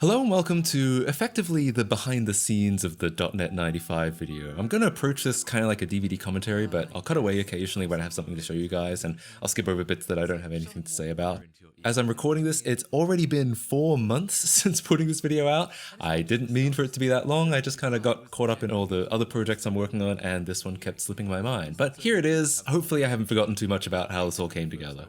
Hello and welcome to effectively the behind the scenes of the .NET 95 video. I'm going to approach this kind of like a DVD commentary, but I'll cut away occasionally when I have something to show you guys, and I'll skip over bits that I don't have anything to say about. As I'm recording this, it's already been 4 months since putting this video out. I didn't mean for it to be that long, I just kind of got caught up in all the other projects I'm working on, and this one kept slipping my mind. But here it is. Hopefully I haven't forgotten too much about how this all came together.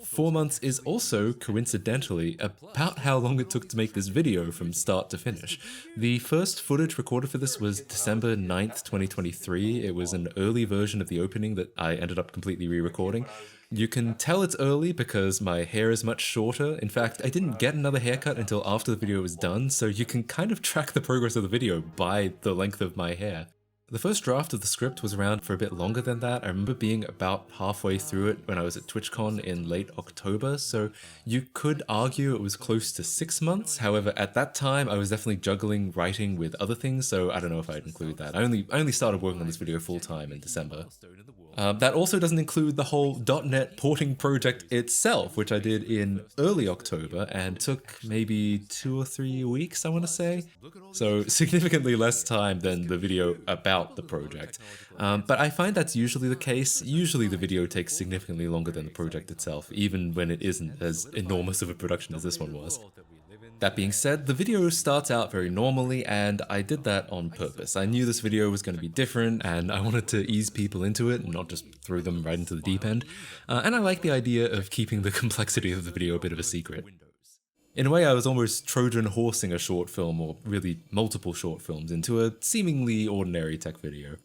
4 months is also, coincidentally, about how long it took to make this video from start to finish. The first footage recorded for this was December 9th, 2023. It was an early version of the opening that I ended up completely re-recording. You can tell it's early because my hair is much shorter. In fact, I didn't get another haircut until after the video was done, so you can kind of track the progress of the video by the length of my hair. The first draft of the script was around for a bit longer than that. I remember being about halfway through it when I was at TwitchCon in late October, so you could argue it was close to 6 months. However, at that time, I was definitely juggling writing with other things, so I don't know if I'd include that. I only started working on this video full-time in December. That also doesn't include the whole .NET porting project itself, which I did in early October and took maybe 2 or 3 weeks, I want to say. So significantly less time than the video about the project. But I find that's usually the case. Usually the video takes significantly longer than the project itself, even when it isn't as enormous of a production as this one was. That being said, the video starts out very normally, and I did that on purpose. I knew this video was going to be different, and I wanted to ease people into it and not just throw them right into the deep end. And I like the idea of keeping the complexity of the video a bit of a secret. In a way, I was almost Trojan horsing a short film, or really multiple short films, into a seemingly ordinary tech video.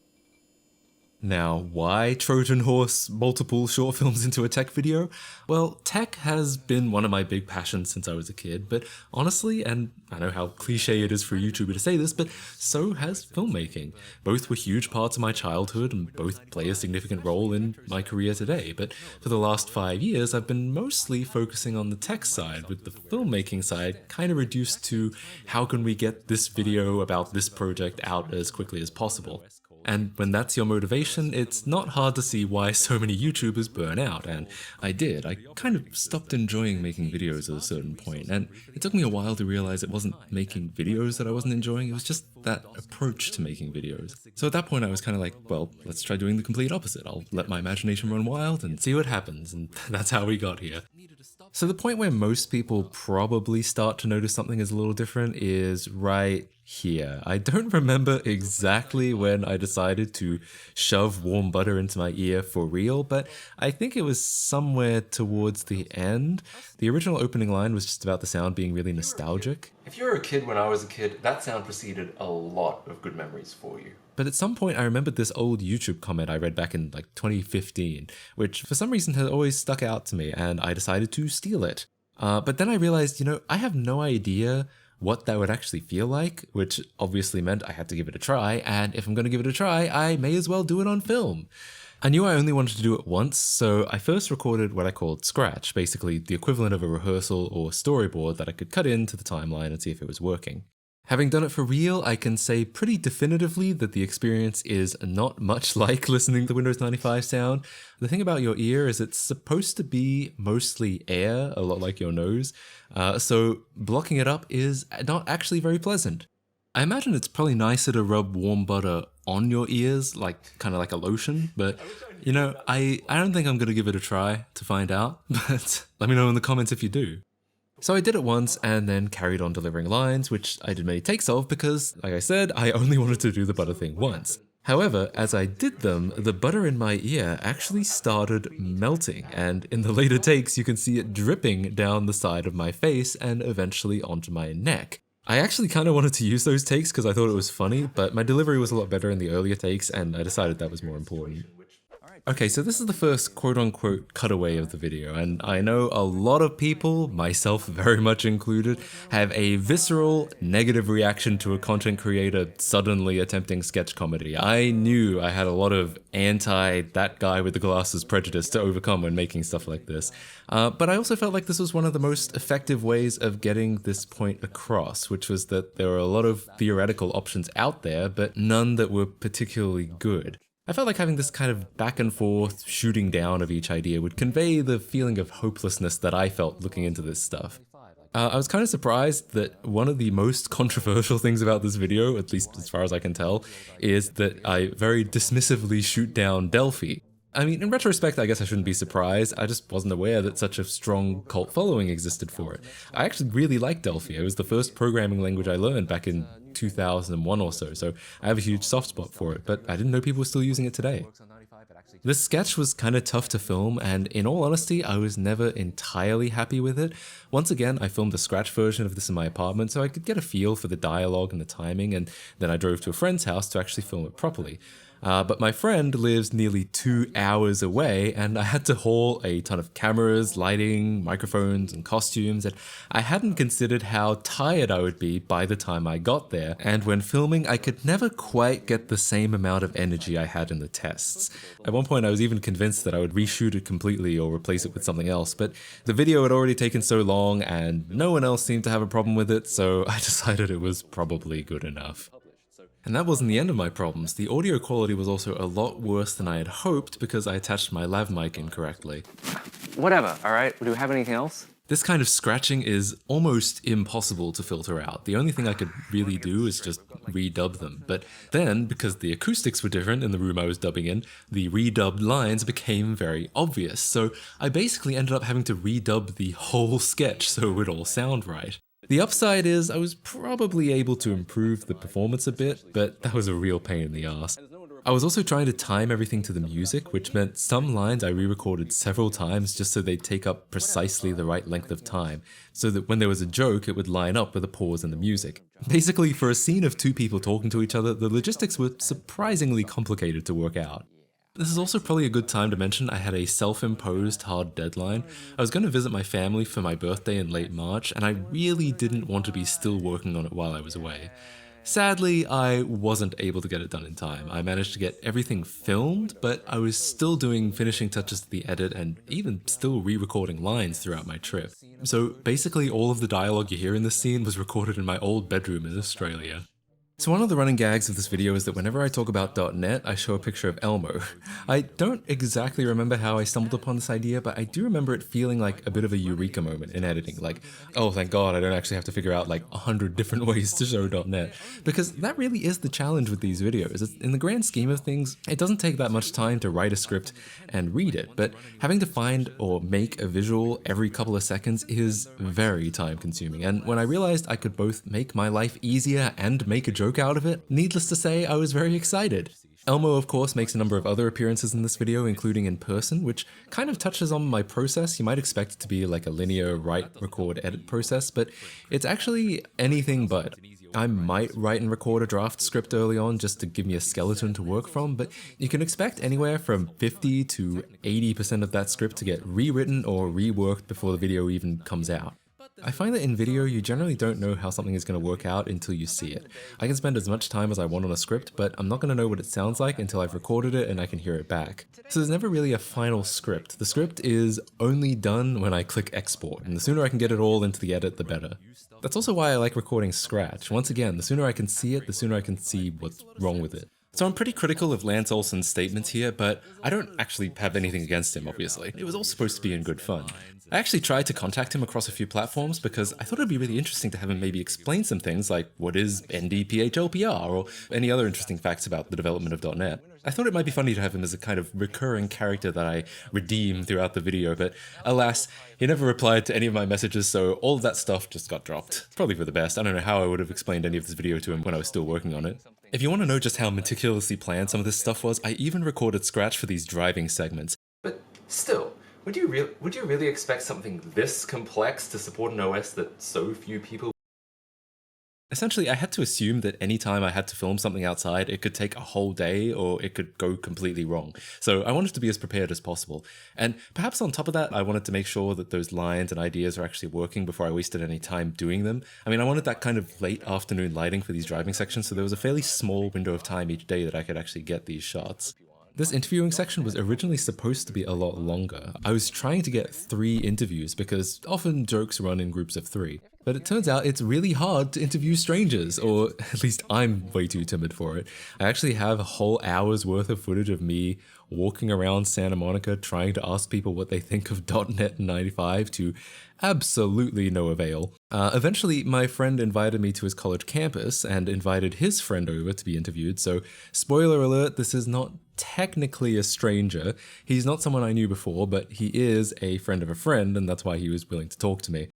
Now, why Trojan horse multiple short films into a tech video? Well, tech has been one of my big passions since I was a kid, but honestly, and I know how cliche it is for a YouTuber to say this, but so has filmmaking. Both were huge parts of my childhood and both play a significant role in my career today, but for the last 5 years, I've been mostly focusing on the tech side, with the filmmaking side kind of reduced to how can we get this video about this project out as quickly as possible. And when that's your motivation, it's not hard to see why so many YouTubers burn out, and I did. I kind of stopped enjoying making videos at a certain point, and it took me a while to realize it wasn't making videos that I wasn't enjoying, it was just that approach to making videos. So at that point I was kind of like, well, let's try doing the complete opposite. I'll let my imagination run wild and see what happens, and that's how we got here. So the point where most people probably start to notice something is a little different is right here. I don't remember exactly when I decided to shove warm butter into my ear for real, but I think it was somewhere towards the end. The original opening line was just about the sound being really nostalgic. If you were a kid when I was a kid, that sound preceded a lot of good memories for you. But at some point I remembered this old YouTube comment I read back in like 2015, which for some reason had always stuck out to me, and I decided to steal it. But then I realized, I have no idea what that would actually feel like, which obviously meant I had to give it a try, and if I'm going to give it a try, I may as well do it on film. I knew I only wanted to do it once, so I first recorded what I called Scratch, basically the equivalent of a rehearsal or storyboard that I could cut into the timeline and see if it was working. Having done it for real, I can say pretty definitively that the experience is not much like listening to the Windows 95 sound. The thing about your ear is it's supposed to be mostly air, a lot like your nose, so blocking it up is not actually very pleasant. I imagine it's probably nicer to rub warm butter on your ears, kind of like a lotion, but I don't think I'm going to give it a try to find out, but let me know in the comments if you do. So I did it once and then carried on delivering lines, which I did many takes of because, like I said, I only wanted to do the butter thing once. However, as I did them, the butter in my ear actually started melting, and in the later takes you can see it dripping down the side of my face and eventually onto my neck. I actually kind of wanted to use those takes because I thought it was funny, but my delivery was a lot better in the earlier takes and I decided that was more important. Okay, so this is the first quote-unquote cutaway of the video, and I know a lot of people, myself very much included, have a visceral, negative reaction to a content creator suddenly attempting sketch comedy. I knew I had a lot of that guy with the glasses prejudice to overcome when making stuff like this, but I also felt like this was one of the most effective ways of getting this point across, which was that there were a lot of theoretical options out there, but none that were particularly good. I felt like having this kind of back and forth shooting down of each idea would convey the feeling of hopelessness that I felt looking into this stuff. I was kind of surprised that one of the most controversial things about this video, at least as far as I can tell, is that I very dismissively shoot down Delphi. I mean, in retrospect, I guess I shouldn't be surprised. I just wasn't aware that such a strong cult following existed for it. I actually really like Delphi. It was the first programming language I learned back in 2001 or so I have a huge soft spot for it, but I didn't know people were still using it today. This sketch was kind of tough to film, and in all honesty, I was never entirely happy with it. Once again, I filmed the scratch version of this in my apartment so I could get a feel for the dialogue and the timing, and then I drove to a friend's house to actually film it properly. But my friend lives nearly 2 hours away, and I had to haul a ton of cameras, lighting, microphones, and costumes, and I hadn't considered how tired I would be by the time I got there, and when filming, I could never quite get the same amount of energy I had in the tests. At one point, I was even convinced that I would reshoot it completely or replace it with something else, but the video had already taken so long, and no one else seemed to have a problem with it, so I decided it was probably good enough. And that wasn't the end of my problems. The audio quality was also a lot worse than I had hoped because I attached my lav mic incorrectly. Whatever, alright? Do we have anything else? This kind of scratching is almost impossible to filter out. The only thing I could really do is just redub them. But then, because the acoustics were different in the room I was dubbing in, the redubbed lines became very obvious. So I basically ended up having to redub the whole sketch so it would all sound right. The upside is I was probably able to improve the performance a bit, but that was a real pain in the ass. I was also trying to time everything to the music, which meant some lines I re-recorded several times just so they'd take up precisely the right length of time, so that when there was a joke it would line up with a pause in the music. Basically, for a scene of two people talking to each other, the logistics were surprisingly complicated to work out. This is also probably a good time to mention I had a self-imposed hard deadline. I was going to visit my family for my birthday in late March, and I really didn't want to be still working on it while I was away. Sadly, I wasn't able to get it done in time. I managed to get everything filmed, but I was still doing finishing touches to the edit and even still re-recording lines throughout my trip. So basically all of the dialogue you hear in this scene was recorded in my old bedroom in Australia. So one of the running gags of this video is that whenever I talk about .NET, I show a picture of Elmo. I don't exactly remember how I stumbled upon this idea, but I do remember it feeling like a bit of a eureka moment in editing, like, oh thank god I don't actually have to figure out like 100 different ways to show .NET, because that really is the challenge with these videos. In the grand scheme of things, it doesn't take that much time to write a script and read it, but having to find or make a visual every couple of seconds is very time consuming, and when I realized I could both make my life easier and make a joke out of it, needless to say, I was very excited. Elmo, of course, makes a number of other appearances in this video, including in person, which kind of touches on my process. You might expect it to be like a linear write, record, edit process, but it's actually anything but. I might write and record a draft script early on just to give me a skeleton to work from, but you can expect anywhere from 50 to 80% of that script to get rewritten or reworked before the video even comes out. I find that in video, you generally don't know how something is going to work out until you see it. I can spend as much time as I want on a script, but I'm not going to know what it sounds like until I've recorded it and I can hear it back. So there's never really a final script. The script is only done when I click export, and the sooner I can get it all into the edit, the better. That's also why I like recording Scratch. Once again, the sooner I can see it, the sooner I can see what's wrong with it. So I'm pretty critical of Lance Olsen's statements here, but I don't actually have anything against him, obviously. It was all supposed to be in good fun. I actually tried to contact him across a few platforms because I thought it'd be really interesting to have him maybe explain some things like what is NDPHLPR or any other interesting facts about the development of .NET. I thought it might be funny to have him as a kind of recurring character that I redeem throughout the video, but alas, he never replied to any of my messages, so all of that stuff just got dropped. Probably for the best. I don't know how I would have explained any of this video to him when I was still working on it. If you want to know just how meticulously planned some of this stuff was, I even recorded Scratch for these driving segments. But still, would you really expect something this complex to support an OS that so few people... Essentially, I had to assume that any time I had to film something outside, it could take a whole day or it could go completely wrong. So I wanted to be as prepared as possible. And perhaps on top of that, I wanted to make sure that those lines and ideas are actually working before I wasted any time doing them. I mean, I wanted that kind of late afternoon lighting for these driving sections, so there was a fairly small window of time each day that I could actually get these shots. This interviewing section was originally supposed to be a lot longer. I was trying to get 3 interviews because often jokes run in groups of 3. But it turns out it's really hard to interview strangers, or at least I'm way too timid for it. I actually have a whole hour's worth of footage of me walking around Santa Monica trying to ask people what they think of .NET 95 to absolutely no avail. Eventually, my friend invited me to his college campus and invited his friend over to be interviewed, so spoiler alert, this is not technically a stranger. He's not someone I knew before, but he is a friend of a friend, and that's why he was willing to talk to me.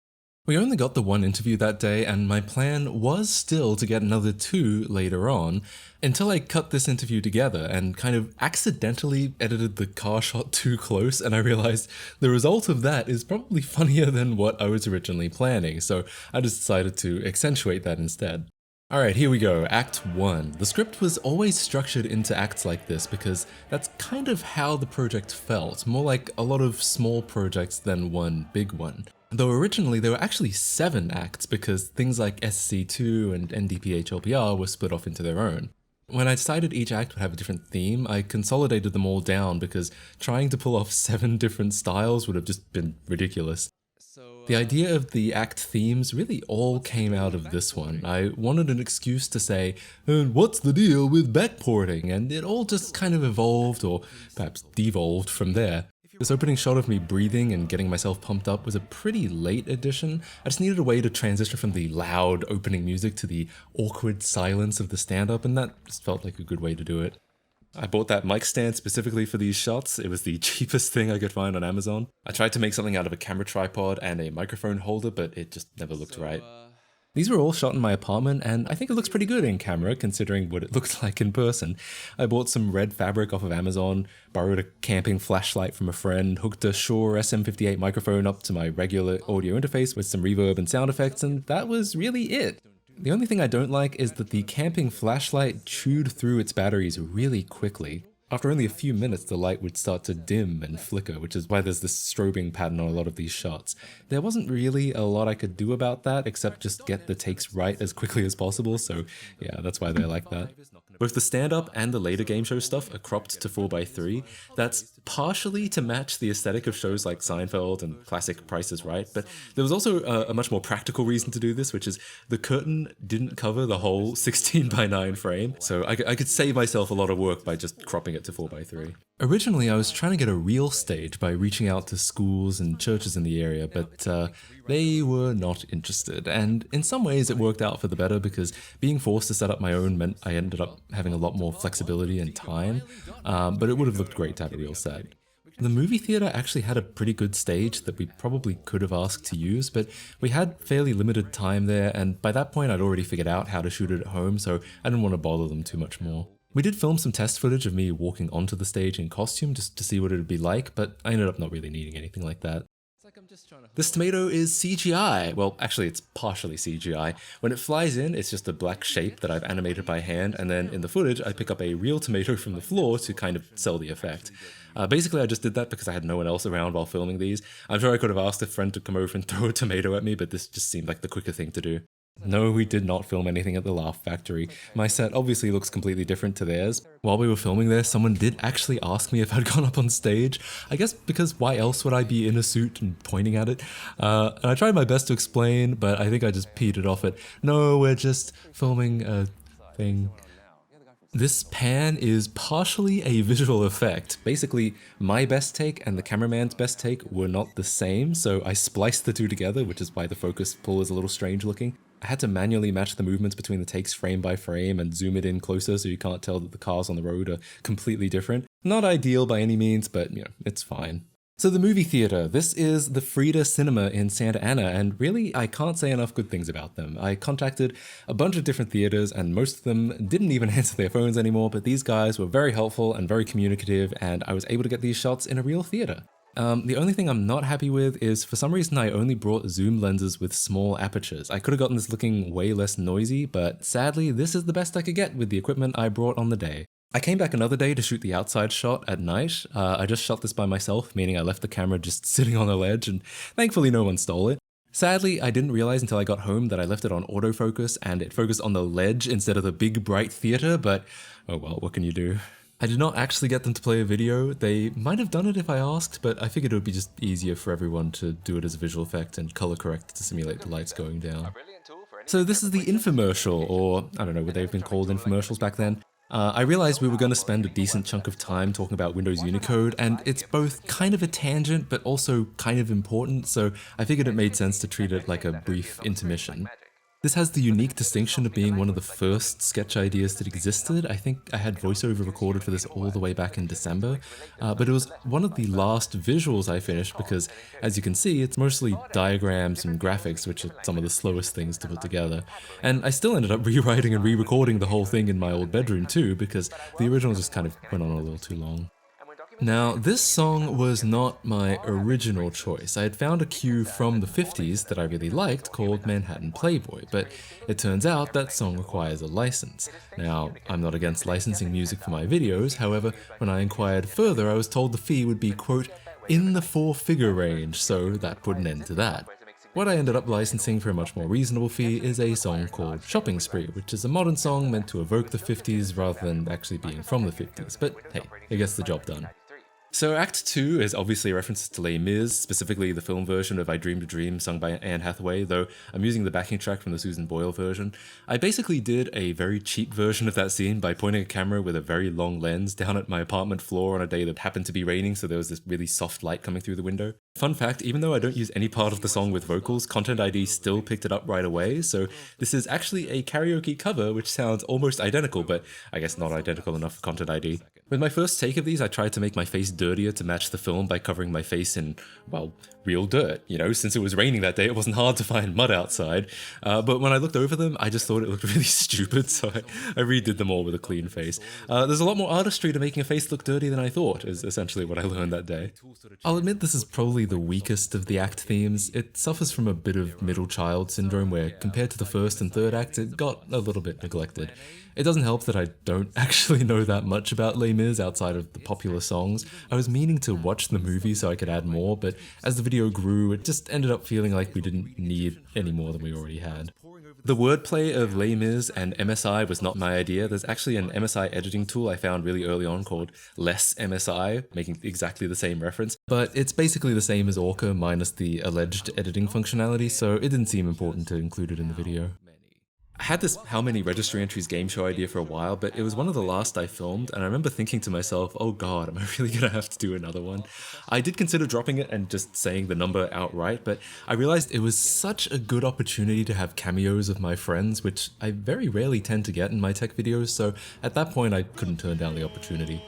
We only got the one interview that day, and my plan was still to get another 2 later on, until I cut this interview together and kind of accidentally edited the car shot too close, and I realized the result of that is probably funnier than what I was originally planning, so I just decided to accentuate that instead. Alright, here we go, Act 1. The script was always structured into acts like this because that's kind of how the project felt, more like a lot of small projects than one big one. Though originally there were actually 7 acts because things like SC2 and NDPHLPR were split off into their own. When I decided each act would have a different theme, I consolidated them all down because trying to pull off 7 different styles would have just been ridiculous. The idea of the act themes really all came out of this one. I wanted an excuse to say, and what's the deal with backporting? And it all just kind of evolved, or perhaps devolved from there. This opening shot of me breathing and getting myself pumped up was a pretty late addition. I just needed a way to transition from the loud opening music to the awkward silence of the stand-up, and that just felt like a good way to do it. I bought that mic stand specifically for these shots. It was the cheapest thing I could find on Amazon. I tried to make something out of a camera tripod and a microphone holder, but it just never looked right. These were all shot in my apartment, and I think it looks pretty good in camera considering what it looks like in person. I bought some red fabric off of Amazon, borrowed a camping flashlight from a friend, hooked a Shure SM58 microphone up to my regular audio interface with some reverb and sound effects, and that was really it. The only thing I don't like is that the camping flashlight chewed through its batteries really quickly. After only a few minutes, the light would start to dim and flicker, which is why there's this strobing pattern on a lot of these shots. There wasn't really a lot I could do about that, except just get the takes right as quickly as possible, so yeah, that's why they're like that. Both the stand-up and the later game show stuff are cropped to 4:3. That's partially to match the aesthetic of shows like Seinfeld and classic Price is Right, but there was also a much more practical reason to do this, which is the curtain didn't cover the whole 16:9 frame, so I could save myself a lot of work by just cropping it to 4:3. Originally, I was trying to get a real stage by reaching out to schools and churches in the area, but they were not interested, and in some ways it worked out for the better because being forced to set up my own meant I ended up having a lot more flexibility and time, but it would have looked great to have a real set. The movie theater actually had a pretty good stage that we probably could have asked to use, but we had fairly limited time there, and by that point I'd already figured out how to shoot it at home, so I didn't want to bother them too much more. We did film some test footage of me walking onto the stage in costume just to see what it would be like, but I ended up not really needing anything like that. This tomato is CGI. Well, actually it's partially CGI. When it flies in, it's just a black shape that I've animated by hand, and then in the footage I pick up a real tomato from the floor to kind of sell the effect. Basically I just did that because I had no one else around while filming these. I'm sure I could have asked a friend to come over and throw a tomato at me, but this just seemed like the quicker thing to do. No, we did not film anything at the Laugh Factory. My set obviously looks completely different to theirs. While we were filming there, someone did actually ask me if I'd gone up on stage. I guess because why else would I be in a suit and pointing at it? And I tried my best to explain, but I think I just petered off at, no, we're just filming a thing. This pan is partially a visual effect. Basically, my best take and the cameraman's best take were not the same, so I spliced the two together, which is why the focus pull is a little strange looking. I had to manually match the movements between the takes frame by frame and zoom it in closer so you can't tell that the cars on the road are completely different. Not ideal by any means, but it's fine. So the movie theater, this is the Frida Cinema in Santa Ana, and really I can't say enough good things about them. I contacted a bunch of different theaters and most of them didn't even answer their phones anymore, but these guys were very helpful and very communicative, and I was able to get these shots in a real theater. The only thing I'm not happy with is for some reason I only brought zoom lenses with small apertures. I could have gotten this looking way less noisy, but sadly this is the best I could get with the equipment I brought on the day. I came back another day to shoot the outside shot at night. I just shot this by myself, meaning I left the camera just sitting on a ledge, and thankfully no one stole it. Sadly, I didn't realize until I got home that I left it on autofocus and it focused on the ledge instead of the big bright theater, but oh well, what can you do? I did not actually get them to play a video. They might have done it if I asked, but I figured it would be just easier for everyone to do it as a visual effect and color correct to simulate the lights going down. So this is the infomercial, or I don't know, would they have been called infomercials back then? I realized we were going to spend a decent chunk of time talking about Windows Unicode, and it's both kind of a tangent, but also kind of important, so I figured it made sense to treat it like a brief intermission. This has the unique distinction of being one of the first sketch ideas that existed. I think I had voiceover recorded for this all the way back in December, but it was one of the last visuals I finished because, as you can see, it's mostly diagrams and graphics, which are some of the slowest things to put together. And I still ended up rewriting and re-recording the whole thing in my old bedroom too, because the original just kind of went on a little too long. Now, this song was not my original choice. I had found a cue from the 50s that I really liked called Manhattan Playboy, but it turns out that song requires a license. Now, I'm not against licensing music for my videos, however, when I inquired further, I was told the fee would be, quote, in the four-figure range, so that put an end to that. What I ended up licensing for a much more reasonable fee is a song called Shopping Spree, which is a modern song meant to evoke the 50s rather than actually being from the 50s, but hey, it gets the job done. So Act 2 is obviously a reference to Les Mis, specifically the film version of I Dreamed a Dream sung by Anne Hathaway, though I'm using the backing track from the Susan Boyle version. I basically did a very cheap version of that scene by pointing a camera with a very long lens down at my apartment floor on a day that happened to be raining, so there was this really soft light coming through the window. Fun fact, even though I don't use any part of the song with vocals, Content ID still picked it up right away, so this is actually a karaoke cover which sounds almost identical, but I guess not identical enough for Content ID. With my first take of these, I tried to make my face dirtier to match the film by covering my face in, well, real dirt. You know, since it was raining that day, it wasn't hard to find mud outside. But when I looked over them, I just thought it looked really stupid, so I redid them all with a clean face. There's a lot more artistry to making a face look dirty than I thought, is essentially what I learned that day. I'll admit this is probably the weakest of the act themes. It suffers from a bit of middle child syndrome where, compared to the first and third acts, it got a little bit neglected. It doesn't help that I don't actually know that much about Les Mis outside of the popular songs. I was meaning to watch the movie so I could add more, but as the video grew, it just ended up feeling like we didn't need any more than we already had. The wordplay of Les Mis and MSI was not my idea. There's actually an MSI editing tool I found really early on called Less MSI, making exactly the same reference, but it's basically the same as Orca minus the alleged editing functionality, so it didn't seem important to include it in the video. I had this how many registry entries game show idea for a while, but it was one of the last I filmed, and I remember thinking to myself, oh god, am I really gonna have to do another one? I did consider dropping it and just saying the number outright, but I realized it was such a good opportunity to have cameos of my friends, which I very rarely tend to get in my tech videos, so at that point I couldn't turn down the opportunity.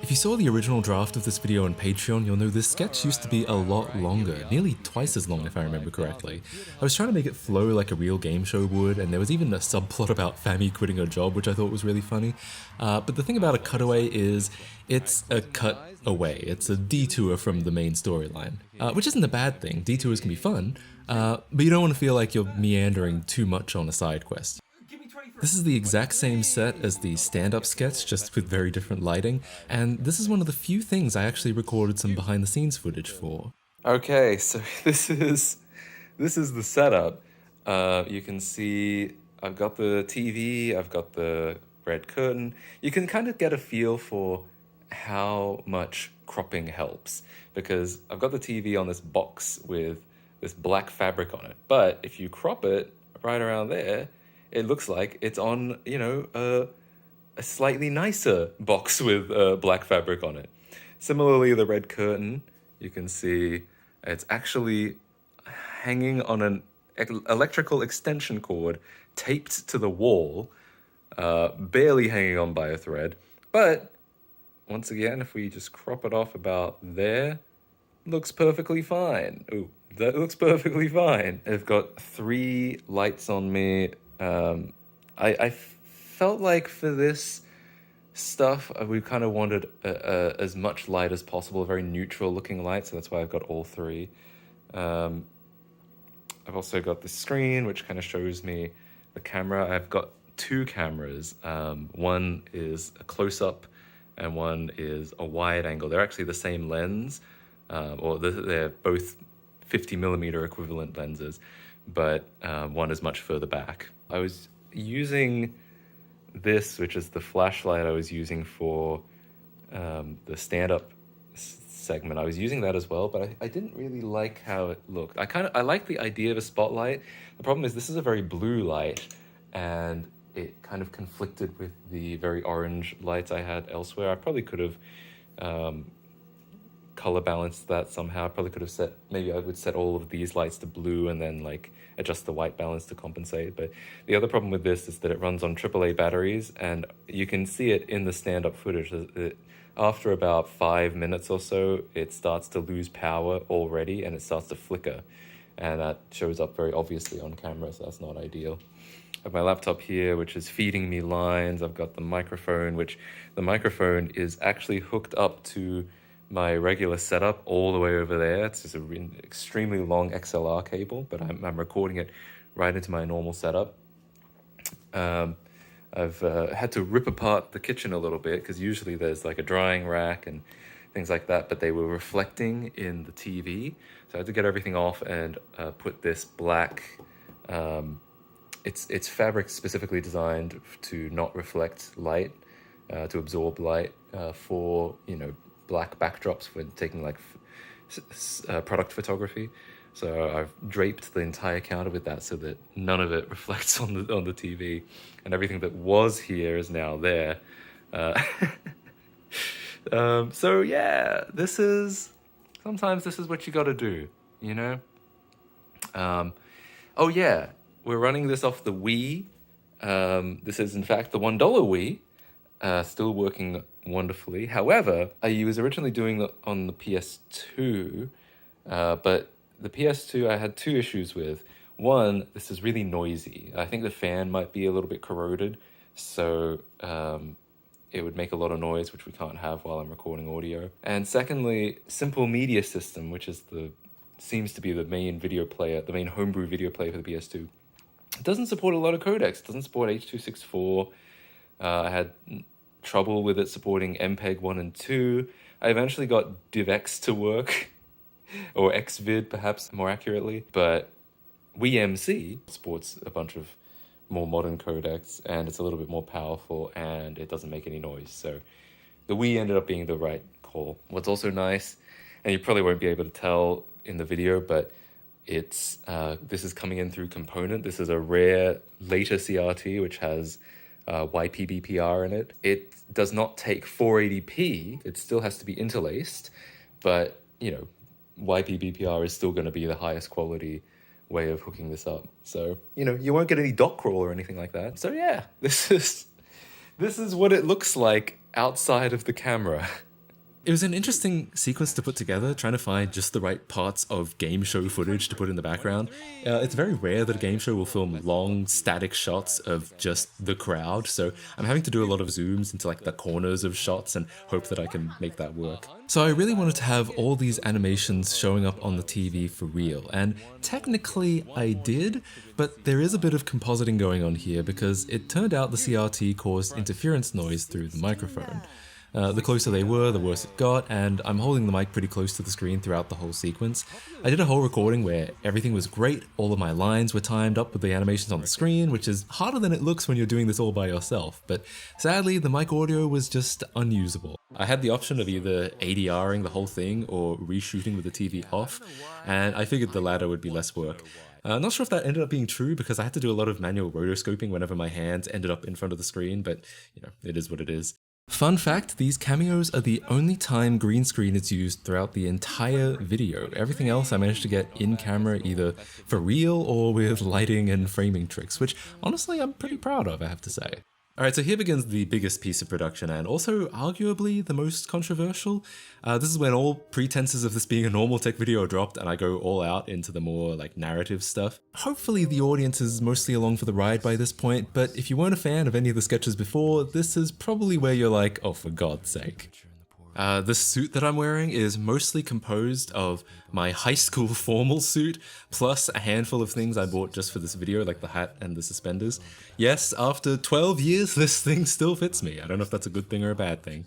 If you saw the original draft of this video on Patreon, you'll know this sketch used to be a lot longer, nearly twice as long if I remember correctly. I was trying to make it flow like a real game show would, and there was even a subplot about Fami quitting her job, which I thought was really funny. But the thing about a cutaway is, it's a cut away. It's a detour from the main storyline, which isn't a bad thing. Detours can be fun, but you don't want to feel like you're meandering too much on a side quest. This is the exact same set as the stand-up sketch, just with very different lighting, and this is one of the few things I actually recorded some behind-the-scenes footage for. Okay, so this is the setup. You can see I've got the TV, I've got the red curtain. You can kind of get a feel for how much cropping helps, because I've got the TV on this box with this black fabric on it, but if you crop it right around there, it looks like it's on, you know, a slightly nicer box with black fabric on it. Similarly, the red curtain, you can see it's actually hanging on an electrical extension cord taped to the wall, barely hanging on by a thread. But once again, if we just crop it off about there, looks perfectly fine. Ooh, that looks perfectly fine. I've got 3 lights on me. I felt like for this stuff, we kind of wanted as much light as possible, a very neutral looking light, so that's why I've got all 3. I've also got the screen, which kind of shows me the camera. I've got 2 cameras. One is a close-up and one is a wide angle. They're actually the same lens, or they're both 50mm equivalent lenses, but one is much further back. I was using this, which is the flashlight I was using for the stand-up segment. I was using that as well, but I didn't really like how it looked. I like the idea of a spotlight. The problem is this is a very blue light, and it kind of conflicted with the very orange lights I had elsewhere. I probably could have color balanced that somehow. I probably could have maybe I would set all of these lights to blue and then like adjust the white balance to compensate. But the other problem with this is that it runs on AAA batteries, and you can see it in the stand-up footage. After about 5 minutes or so, it starts to lose power already, and it starts to flicker. And that shows up very obviously on camera, so that's not ideal. I have my laptop here, which is feeding me lines. I've got the microphone, which the microphone is actually hooked up to my regular setup all the way over there. It's just an extremely long XLR cable, but I'm recording it right into my normal setup. I've had to rip apart the kitchen a little bit because usually there's like a drying rack and things like that, but they were reflecting in the TV. So I had to get everything off and put this black, it's fabric specifically designed to not reflect light, to absorb light for, black backdrops when taking like product photography. So I've draped the entire counter with that so that none of it reflects on the TV, and everything that was here is now there. So yeah, sometimes this is what you got to do, Oh yeah, we're running this off the Wii. This is in fact the $1 Wii, still working wonderfully. However, I was originally doing it on the PS2, but the PS2 I had 2 issues with. One, this is really noisy. I think the fan might be a little bit corroded, so it would make a lot of noise, which we can't have while I'm recording audio. And secondly, Simple Media System, which is seems to be the main video player, the main homebrew video player for the PS2. It doesn't support a lot of codecs. It doesn't support H.264. I had trouble with it supporting MPEG 1 and 2. I eventually got DivX to work, or Xvid perhaps more accurately, but WiiMC supports a bunch of more modern codecs, and it's a little bit more powerful, and it doesn't make any noise. So the Wii ended up being the right call. What's also nice, and you probably won't be able to tell in the video, but this is coming in through Component. This is a rare later CRT which has YPBPR in it. It does not take 480p. It still has to be interlaced, but YPBPR is still going to be the highest quality way of hooking this up. So, you won't get any dot crawl or anything like that. So yeah, this is what it looks like outside of the camera. It was an interesting sequence to put together, trying to find just the right parts of game show footage to put in the background. It's very rare that a game show will film long, static shots of just the crowd, so I'm having to do a lot of zooms into like the corners of shots and hope that I can make that work. So I really wanted to have all these animations showing up on the TV for real, and technically I did, but there is a bit of compositing going on here because it turned out the CRT caused interference noise through the microphone. The closer they were, the worse it got, and I'm holding the mic pretty close to the screen throughout the whole sequence. I did a whole recording where everything was great, all of my lines were timed up with the animations on the screen, which is harder than it looks when you're doing this all by yourself, but sadly the mic audio was just unusable. I had the option of either ADRing the whole thing or reshooting with the TV off, and I figured the latter would be less work. Not sure if that ended up being true because I had to do a lot of manual rotoscoping whenever my hands ended up in front of the screen, but it is what it is. Fun fact, these cameos are the only time green screen is used throughout the entire video. Everything else I managed to get in camera either for real or with lighting and framing tricks, which honestly I'm pretty proud of, I have to say. Alright, so here begins the biggest piece of production and also arguably the most controversial. This is when all pretenses of this being a normal tech video are dropped and I go all out into the more narrative stuff. Hopefully the audience is mostly along for the ride by this point, but if you weren't a fan of any of the sketches before, this is probably where you're like, oh for God's sake. This suit that I'm wearing is mostly composed of my high school formal suit, plus a handful of things I bought just for this video, like the hat and the suspenders. Yes, after 12 years, this thing still fits me. I don't know if that's a good thing or a bad thing.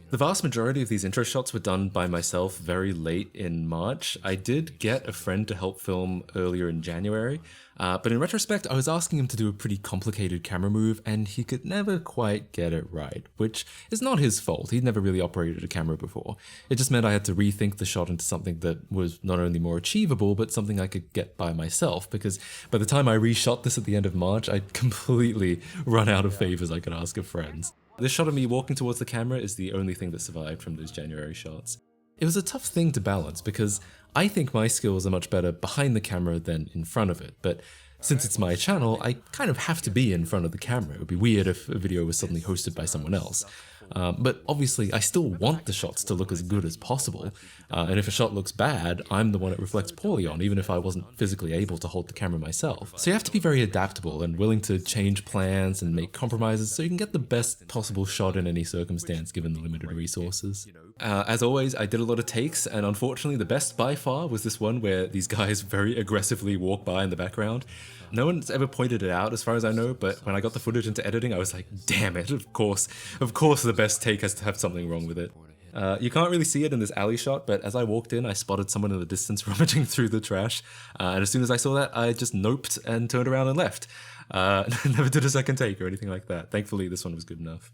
The vast majority of these intro shots were done by myself very late in March. I did get a friend to help film earlier in January, but in retrospect, I was asking him to do a pretty complicated camera move and he could never quite get it right, which is not his fault. He'd never really operated a camera before. It just meant I had to rethink the shot into something that was not only more achievable, but something I could get by myself, because by the time I reshot this at the end of March, I'd completely run out of favors I could ask of friends. This shot of me walking towards the camera is the only thing that survived from those January shots. It was a tough thing to balance because I think my skills are much better behind the camera than in front of it, but since it's my channel, I kind of have to be in front of the camera. It would be weird if a video was suddenly hosted by someone else. But obviously, I still want the shots to look as good as possible, and if a shot looks bad, I'm the one it reflects poorly on, even if I wasn't physically able to hold the camera myself. So you have to be very adaptable and willing to change plans and make compromises so you can get the best possible shot in any circumstance given the limited resources. As always, I did a lot of takes, and unfortunately the best by far was this one where these guys very aggressively walk by in the background. No one's ever pointed it out as far as I know, but when I got the footage into editing, I was like, damn it, of course the best take has to have something wrong with it. You can't really see it in this alley shot, but as I walked in, I spotted someone in the distance rummaging through the trash, and as soon as I saw that, I just noped and turned around and left. Never did a second take or anything like that. Thankfully, this one was good enough.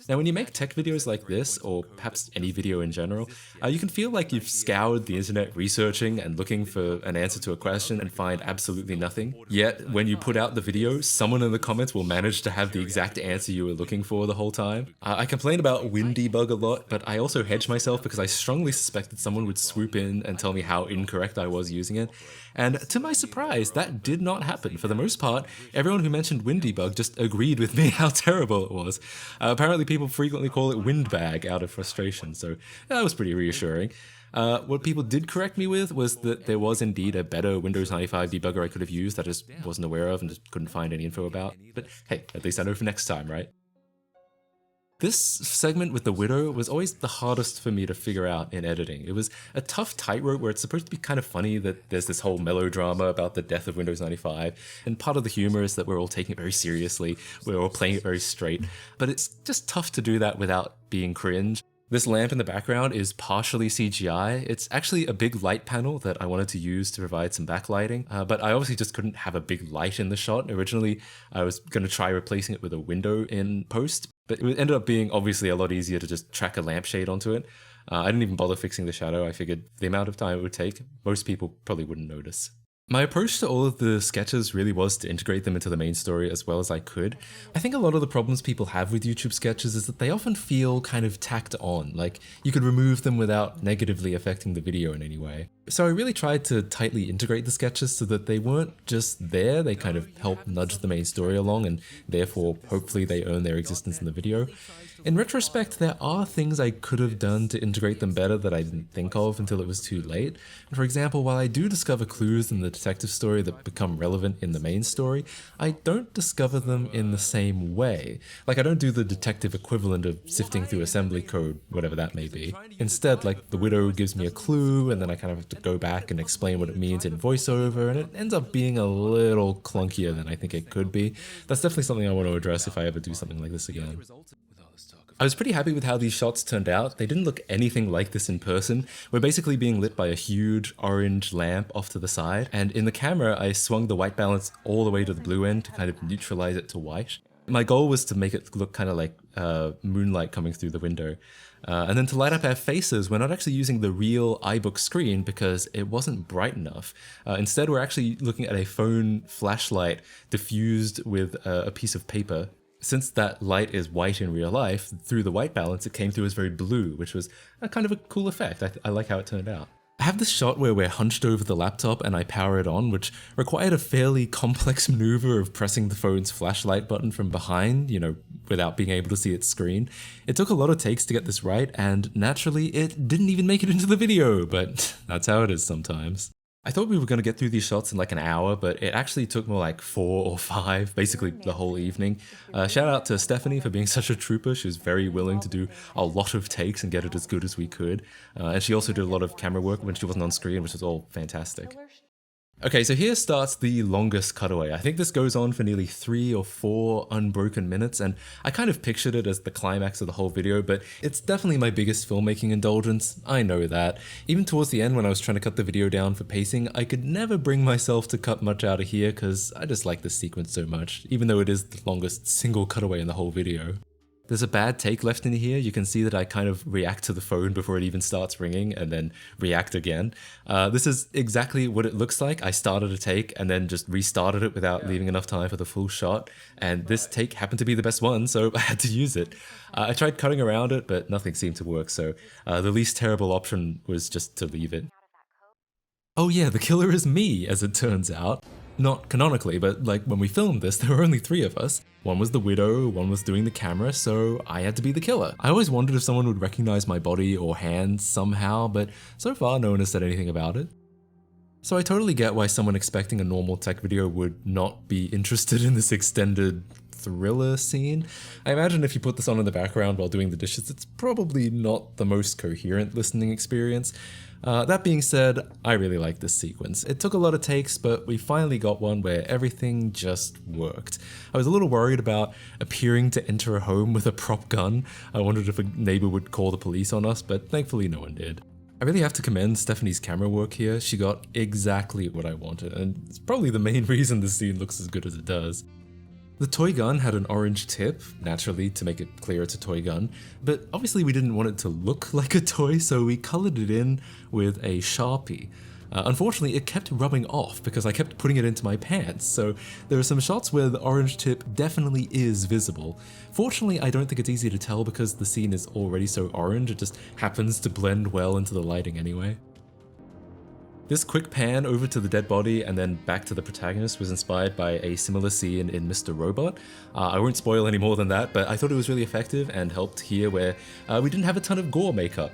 Now, when you make tech videos like this, or perhaps any video in general, you can feel like you've scoured the internet researching and looking for an answer to a question and find absolutely nothing. Yet, when you put out the video, someone in the comments will manage to have the exact answer you were looking for the whole time. I complain about WinDebug a lot, but I also hedge myself because I strongly suspected someone would swoop in and tell me how incorrect I was using it. And to my surprise, that did not happen. For the most part, everyone who mentioned WinDebug just agreed with me how terrible it was. Apparently people frequently call it Windbag out of frustration, so that was pretty reassuring. What people did correct me with was that there was indeed a better Windows 95 debugger I could have used that I just wasn't aware of and just couldn't find any info about. But hey, at least I know for next time, right? This segment with the widow was always the hardest for me to figure out in editing. It was a tough tightrope where it's supposed to be kind of funny that there's this whole melodrama about the death of Windows 95, and part of the humor is that we're all taking it very seriously, we're all playing it very straight, but it's just tough to do that without being cringe. This lamp in the background is partially CGI. It's actually a big light panel that I wanted to use to provide some backlighting, but I obviously just couldn't have a big light in the shot. Originally, I was going to try replacing it with a window in post, but it ended up being obviously a lot easier to just track a lampshade onto it. I didn't even bother fixing the shadow. I figured the amount of time it would take, most people probably wouldn't notice. My approach to all of the sketches really was to integrate them into the main story as well as I could. I think a lot of the problems people have with YouTube sketches is that they often feel kind of tacked on, like you could remove them without negatively affecting the video in any way. So I really tried to tightly integrate the sketches so that they weren't just there, they kind of help nudge the main story along and therefore hopefully they earn their existence in the video. In retrospect, there are things I could have done to integrate them better that I didn't think of until it was too late. For example, while I do discover clues in the detective story that become relevant in the main story, I don't discover them in the same way. Like, I don't do the detective equivalent of sifting through assembly code, whatever that may be. Instead, like, the widow gives me a clue, and then I kind of have to go back and explain what it means in voiceover, and it ends up being a little clunkier than I think it could be. That's definitely something I want to address if I ever do something like this again. I was pretty happy with how these shots turned out. They didn't look anything like this in person. We're basically being lit by a huge orange lamp off to the side, and in the camera I swung the white balance all the way to the blue end to kind of neutralize it to white. My goal was to make it look kind of like moonlight coming through the window. And then to light up our faces, we're not actually using the real iBook screen because it wasn't bright enough. Instead, we're actually looking at a phone flashlight diffused with a piece of paper. Since that light is white in real life, through the white balance it came through as very blue, which was a kind of a cool effect. I like how it turned out. I have this shot where we're hunched over the laptop and I power it on, which required a fairly complex maneuver of pressing the phone's flashlight button from behind, without being able to see its screen. It took a lot of takes to get this right, and naturally it didn't even make it into the video, but that's how it is sometimes. I thought we were going to get through these shots in like an hour, but it actually took more like 4 or 5, basically the whole evening. Shout out to Stephanie for being such a trooper. She was very willing to do a lot of takes and get it as good as we could. And she also did a lot of camera work when she wasn't on screen, which was all fantastic. Okay, so here starts the longest cutaway. I think this goes on for nearly 3 or 4 unbroken minutes, and I kind of pictured it as the climax of the whole video, but it's definitely my biggest filmmaking indulgence, I know that. Even towards the end when I was trying to cut the video down for pacing, I could never bring myself to cut much out of here because I just like this sequence so much, even though it is the longest single cutaway in the whole video. There's a bad take left in here. You can see that I kind of react to the phone before it even starts ringing and then react again. This is exactly what it looks like. I started a take and then just restarted it without leaving enough time for the full shot. And this take happened to be the best one, so I had to use it. I tried cutting around it, but nothing seemed to work, so the least terrible option was just to leave it. Oh yeah, the killer is me, as it turns out. Not canonically, but like when we filmed this, there were only 3 of us. One was the widow, one was doing the camera, so I had to be the killer. I always wondered if someone would recognize my body or hands somehow, but so far no one has said anything about it. So I totally get why someone expecting a normal tech video would not be interested in this extended thriller scene. I imagine if you put this on in the background while doing the dishes, it's probably not the most coherent listening experience. That being said, I really like this sequence. It took a lot of takes, but we finally got one where everything just worked. I was a little worried about appearing to enter a home with a prop gun. I wondered if a neighbor would call the police on us, but thankfully no one did. I really have to commend Stephanie's camera work here. She got exactly what I wanted, and it's probably the main reason this scene looks as good as it does. The toy gun had an orange tip, naturally to make it clear it's a toy gun, but obviously we didn't want it to look like a toy, so we colored it in with a Sharpie. Unfortunately, it kept rubbing off because I kept putting it into my pants, so there are some shots where the orange tip definitely is visible. Fortunately, I don't think it's easy to tell because the scene is already so orange, it just happens to blend well into the lighting anyway. This quick pan over to the dead body and then back to the protagonist was inspired by a similar scene in Mr. Robot. I won't spoil any more than that, but I thought it was really effective and helped here where we didn't have a ton of gore makeup.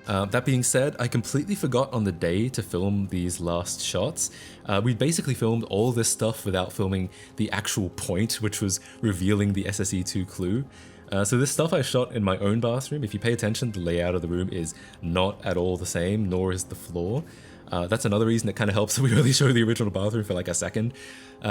That being said, I completely forgot on the day to film these last shots. We basically filmed all this stuff without filming the actual point, which was revealing the SSE2 clue. So this stuff I shot in my own bathroom. If you pay attention, the layout of the room is not at all the same, nor is the floor. That's another reason it kind of helps that we only show the original bathroom for like a second.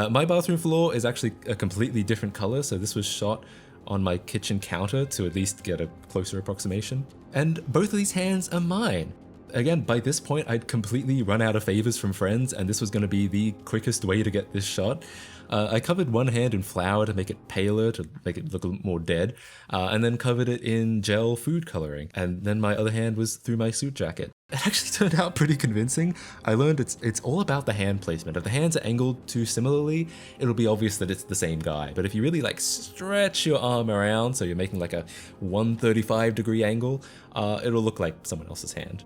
My bathroom floor is actually a completely different color, so this was shot on my kitchen counter to at least get a closer approximation. And both of these hands are mine. Again, by this point, I'd completely run out of favors from friends, and this was going to be the quickest way to get this shot. I covered one hand in flour to make it paler, to make it look a little more dead, and then covered it in gel food coloring, and then my other hand was through my suit jacket. It actually turned out pretty convincing. I learned it's all about the hand placement. If the hands are angled too similarly, it'll be obvious that it's the same guy. But if you really like stretch your arm around, so you're making like a 135-degree angle, it'll look like someone else's hand.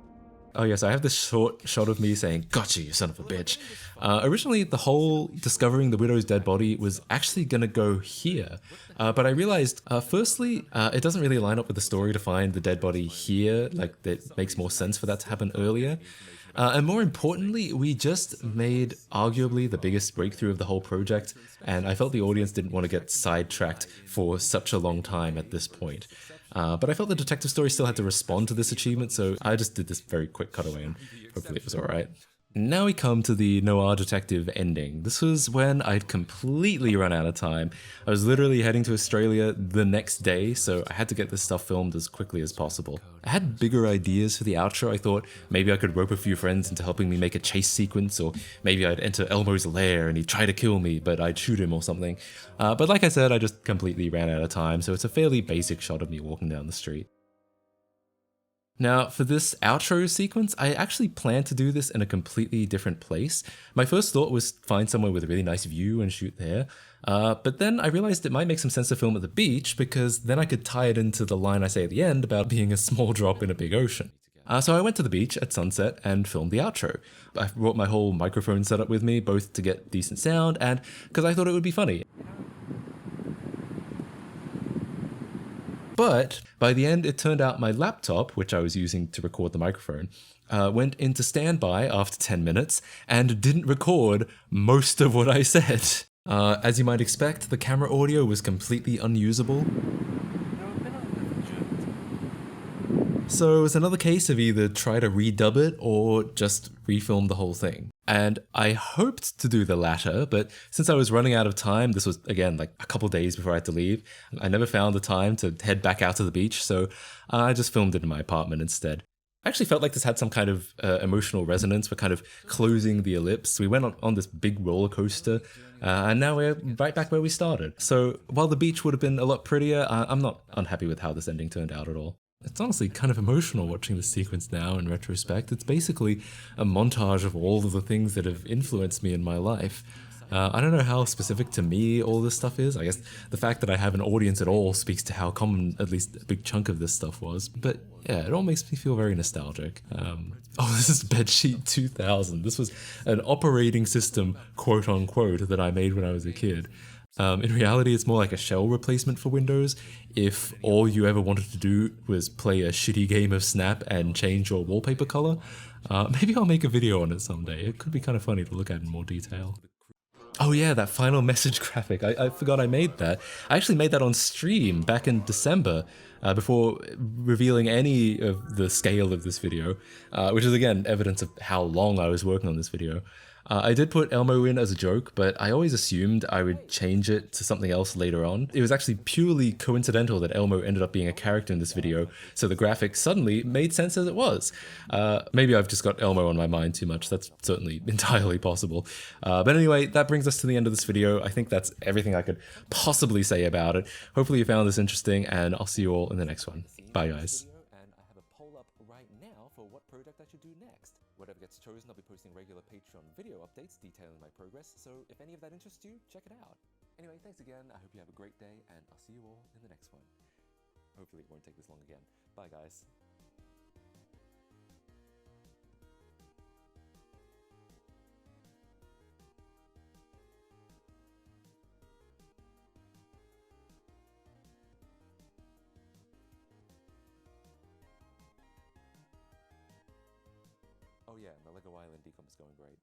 Oh yes, I have this short shot of me saying, "Gotcha, you son of a bitch." Originally, the whole discovering the widow's dead body was actually gonna go here, but I realized, firstly, it doesn't really line up with the story to find the dead body here, like it makes more sense for that to happen earlier. And more importantly, we just made arguably the biggest breakthrough of the whole project, and I felt the audience didn't want to get sidetracked for such a long time at this point. But I felt the detective story still had to respond to this achievement, so I just did this very quick cutaway and hopefully it was alright. Now we come to the noir detective ending. This was when I'd completely run out of time. I was literally heading to Australia the next day, so I had to get this stuff filmed as quickly as possible. I had bigger ideas for the outro. I thought maybe I could rope a few friends into helping me make a chase sequence, or maybe I'd enter Elmo's lair and he'd try to kill me, but I'd shoot him or something. But like I said, I just completely ran out of time, so it's a fairly basic shot of me walking down the street. Now, for this outro sequence, I actually planned to do this in a completely different place. My first thought was find somewhere with a really nice view and shoot there. But then I realized it might make some sense to film at the beach because then I could tie it into the line I say at the end about being a small drop in a big ocean. So I went to the beach at sunset and filmed the outro. I brought my whole microphone setup with me, both to get decent sound and because I thought it would be funny. But by the end, it turned out my laptop, which I was using to record the microphone, went into standby after 10 minutes and didn't record most of what I said. As you might expect, the camera audio was completely unusable. So it was another case of either try to redub it or just refilm the whole thing. And I hoped to do the latter, but since I was running out of time, this was again like a couple days before I had to leave, I never found the time to head back out to the beach, so I just filmed it in my apartment instead. I actually felt like this had some kind of emotional resonance. We're kind of closing the ellipse. We went on this big roller coaster, and now we're right back where we started. So while the beach would have been a lot prettier, I'm not unhappy with how this ending turned out at all. It's honestly kind of emotional watching this sequence now in retrospect. It's basically a montage of all of the things that have influenced me in my life. I don't know how specific to me all this stuff is. I guess the fact that I have an audience at all speaks to how common at least a big chunk of this stuff was. But yeah, it all makes me feel very nostalgic. This is Bedsheet 2000. This was an operating system, quote unquote, that I made when I was a kid. In reality, it's more like a shell replacement for Windows. If all you ever wanted to do was play a shitty game of Snap and change your wallpaper color, maybe I'll make a video on it someday. It could be kind of funny to look at in more detail. Oh yeah, that final message graphic. I forgot I made that. I actually made that on stream back in December, before revealing any of the scale of this video, which is again evidence of how long I was working on this video. I did put Elmo in as a joke, but I always assumed I would change it to something else later on. It was actually purely coincidental that Elmo ended up being a character in this video, so the graphic suddenly made sense as it was. Maybe I've just got Elmo on my mind too much, that's certainly entirely possible. But anyway, that brings us to the end of this video. I think that's everything I could possibly say about it. Hopefully you found this interesting, and I'll see you all in the next one. Bye guys. And I have a poll up right now for what project I should do next. Whatever gets chosen, I'll be posting regular Patreon video updates detailing my progress, so if any of that interests you, check it out. Anyway, thanks again, I hope you have a great day, and I'll see you all in the next one. Hopefully it won't take this long again. Bye guys. Oh yeah, and the Lego Island decomp is going great.